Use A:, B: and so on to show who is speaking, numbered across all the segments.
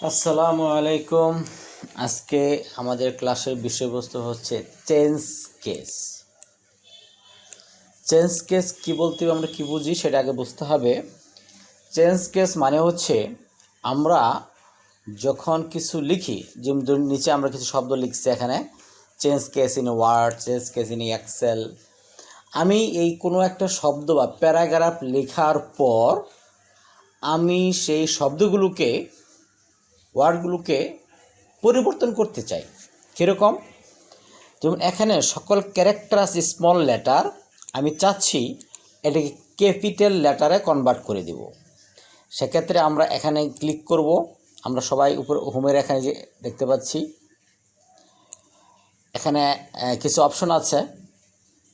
A: আসসালামু আলাইকুম। আজকে আমাদের ক্লাসের বিষয়বস্তু হচ্ছে চেঞ্জ কেস। চেঞ্জ কেস কি বলতে আমরা কি বুঝি সেটা আগে বুঝতে হবে। চেঞ্জ কেস মানে হচ্ছে আমরা যখন কিছু লিখি, যেমন নিচে আমরা কিছু শব্দ লিখছি, এখানে change case in Word, change case in Excel. আমি এই কোনো একটা শব্দ বা প্যারাগ্রাফ লেখার পর আমি সেই শব্দগুলোকে, ওয়ার্ডগুলোকে পরিবর্তন করতে চাই। কীরকম? যেমন এখানে সকল ক্যারেক্টার আছে স্মল লেটার, আমি চাচ্ছি এটাকে ক্যাপিটাল লেটারে কনভার্ট করে দেব। সেক্ষেত্রে আমরা এখানে ক্লিক করব। আমরা সবাই উপরে হোমের এখানে যে দেখতে পাচ্ছি, এখানে কিছু অপশন আছে।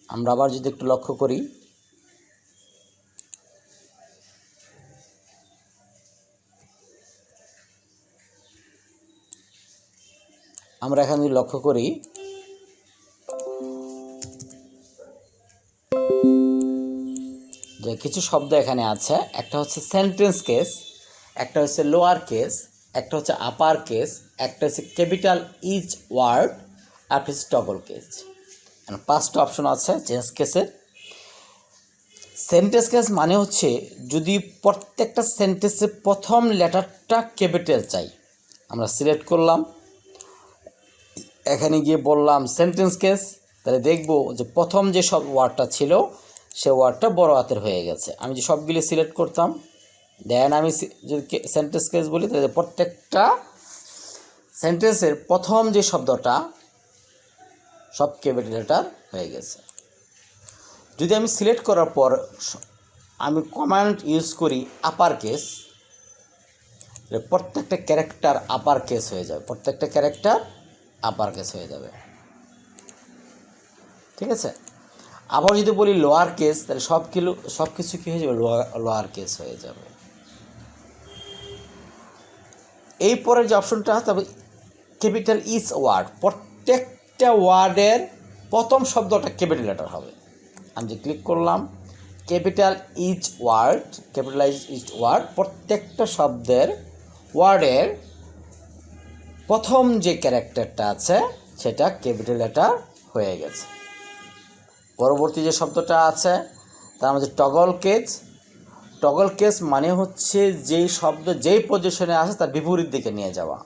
A: আমরা আবার যদি একটু লক্ষ্য করি, আমরা এখানে যদি লক্ষ্য করি, যে কিছু শব্দ এখানে আছে। একটা হচ্ছে সেন্টেন্স কেস, একটা হচ্ছে লোয়ার কেস, একটা হচ্ছে আপার কেস, একটা হচ্ছে ক্যাপিটাল ইচ ওয়ার্ড, আর হচ্ছে টগল কেস। পাঁচটা অপশন আছে চেঞ্জ কেসের। সেন্টেন্স কেস মানে হচ্ছে যদি প্রত্যেকটা সেন্টেন্সের প্রথম লেটারটা ক্যাপিটাল চাই, আমরা সিলেক্ট করলাম, এখানে গিয়ে বললাম সেন্টেন্স কেস, তাহলে দেখব যে প্রথম যে সব ওয়ার্ডটা ছিল সে ওয়ার্ডটা বড় হাতের হয়ে গেছে। আমি যে সবগুলি সিলেক্ট করতাম, দেন আমি যদি সেন্টেন্স কেস বলি, তাহলে প্রত্যেকটা সেন্টেন্সের প্রথম যে শব্দটা সব ক্যাপিটাল লেটার হয়ে গেছে। যদি আমি সিলেক্ট করার পর আমি কমান্ড ইউজ করি আপার কেস, প্রত্যেকটা ক্যারেক্টার আপার কেস হয়ে যাবে, প্রত্যেকটা ক্যারেক্টার আপার কেস হয়ে যাবে। ঠিক আছে? আবার যদি বলি লোয়ার কেস, তাহলে সব কিছু কী হয়ে যাবে? লোয়ার কেস হয়ে যাবে। এই পরের যে অপশনটা, তবে ক্যাপিটাল ইচ ওয়ার্ড, প্রত্যেকটা ওয়ার্ডের প্রথম শব্দটা ক্যাপিটাল লেটার হবে। আমি যে ক্লিক করলাম capital each word, capitalise each word, প্রত্যেকটা শব্দের ওয়ার্ডের প্রথম যে ক্যারেক্টারটা আছে সেটা ক্যাপিটাল লেটার হয়ে গেছে। পরবর্তী যে শব্দটা আছে তার মধ্যে টগল কেস। টগল কেস মানে হচ্ছে যেই শব্দ যেই পজিশনে আসে তার বিপরীত দিকে নিয়ে যাওয়া।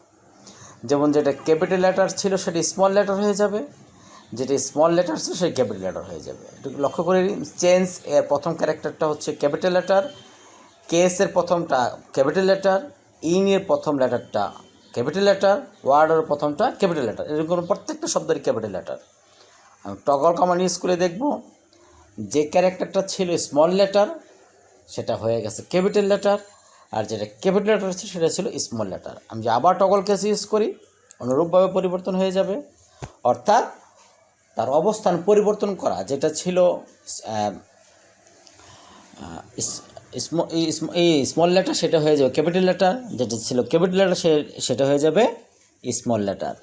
A: যেমন যেটা ক্যাপিটাল লেটার ছিল সেটা স্মল লেটার হয়ে যাবে, যেটা স্মল লেটার ছিল সেটা ক্যাপিটাল লেটার হয়ে যাবে। একটু লক্ষ্য করে, চেঞ্জ এর প্রথম ক্যারেক্টারটা হচ্ছে ক্যাপিটাল লেটার, কেসের প্রথমটা ক্যাপিটাল লেটার, ইন এর প্রথম লেটারটা ক্যাপিটাল লেটার, ওয়ার্ডের প্রথমটা ক্যাপিটাল লেটার, এরকম প্রত্যেকটা শব্দের ক্যাপিটাল লেটার। আমি টগল কমান্ড ইউজ করে দেখব, যে ক্যারেক্টারটা ছিল স্মল লেটার সেটা হয়ে গেছে ক্যাপিটাল লেটার, আর যেটা ক্যাপিটাল লেটার ছিল সেটা ছিল স্মল লেটার। আমি যে আবার টগল কেস ইউজ করি, অনুরূপভাবে পরিবর্তন হয়ে যাবে। অর্থাৎ তার অবস্থান পরিবর্তন করা, যেটা ছিল এই স্মল লেটার সেটা হয়ে যাবে ক্যাপিটাল লেটার, যেটা ছিল ক্যাপিটাল লেটার সেটা হয়ে যাবে স্মল লেটার।